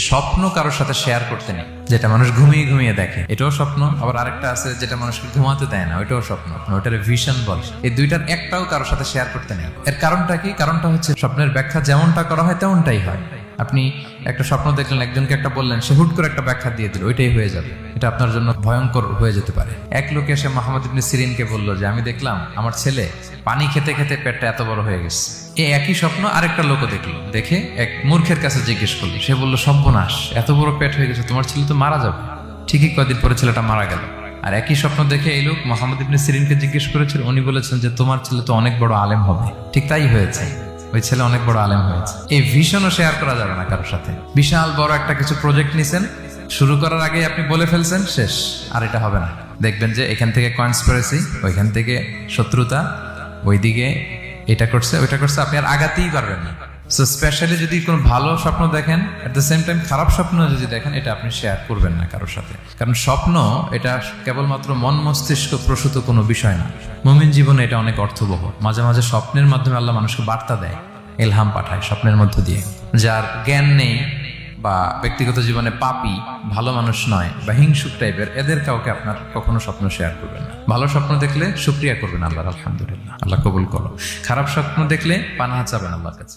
স্বপ্ন কারোর সাথে শেয়ার করতে নেই, যেটা মানুষ ঘুমিয়ে ঘুমিয়ে দেখে এটাও স্বপ্ন, আবার আরেকটা আছে যেটা মানুষকে ঘুমাতে দেয় না, ওইটাও স্বপ্ন, ওইটার ভিশন বলে। এই দুইটার একটাও কারোর সাথে শেয়ার করতে নেই। এর কারণটা কি? কারণটা হচ্ছে স্বপ্নের ব্যাখ্যা যেমনটা করা হয় তেমনটাই হয়। আপনি একটা স্বপ্ন দেখলেন, একজনকে একটা বললেন, সে হুট করে একটা ব্যাখ্যা দিয়ে দিল, ওইটাই হয়ে যাবে। এটা আপনার জন্য ভয়ঙ্কর হয়ে যেতে পারে। এক লোক এসে মুহাম্মদ ইবনে সিরিনকে বলল যে আমি দেখলাম আমার ছেলে পানি খেতে খেতে পেটটা এত বড় হয়ে গেছে। এই একই স্বপ্ন আরেকটা লোকও দেখলো, দেখে এক মূর্খের কাছে জিজ্ঞেস করলো। সে বলল সর্বনাশ, এত বড় পেট হয়ে গেছে, তোমার ছেলে তো মারা যাবে। ঠিকই কয়েকদিন পরে ছেলেটা মারা গেল। আর একই স্বপ্ন দেখে এই লোক মুহাম্মদ ইবনে সিরিনকে জিজ্ঞেস করেছিল, উনি বলেছেন যে তোমার ছেলে তো অনেক বড় আলেম হবে। ঠিক তাই হয়েছে, ওই ছেলে অনেক বড় আলেম হয়েছে। এই ভিশনও শেয়ার করা যাবে না কারোর সাথে। বিশাল বড় একটা কিছু প্রজেক্ট নিছেন, শুরু করার আগে আপনি বলে ফেলছেন, শেষ, আর এটা হবে না। দেখবেন যে এখান থেকে কনস্পিরেসি, ওইখান থেকে শত্রুতা, ওইদিকে এটা করছে ওইটা করছে, আপনি আর আগাতেই পারবেন না। সো স্পেশালি যদি কোনো ভালো স্বপ্ন দেখেন, এট দ্য সেম টাইম খারাপ স্বপ্ন যদি দেখেন, এটা আপনি শেয়ার করবেন না কারোর সাথে। কারণ স্বপ্ন এটা কেবলমাত্র মন মস্তিষ্ক প্রসূত কোনো বিষয় না। মুমিন জীবনে এটা অনেক অর্থবহ। মাঝে মাঝে স্বপ্নের মাধ্যমে আল্লাহ মানুষকে বার্তা দেয়, ইলহাম পাঠায় স্বপ্নের মধ্য দিয়ে। যার জ্ঞান নেই বা ব্যক্তিগত জীবনে পাপী, ভালো মানুষ নয় বা হিংসুক টাইপের, এদের কাউকে আপনার কখনো স্বপ্ন শেয়ার করবেন না। ভালো স্বপ্ন দেখলে শুকরিয়া করবেন আল্লাহর, আলহামদুলিল্লাহ, আল্লাহ কবুল করো। খারাপ স্বপ্ন দেখলে পানাহা চাবেন আল্লাহর কাছে।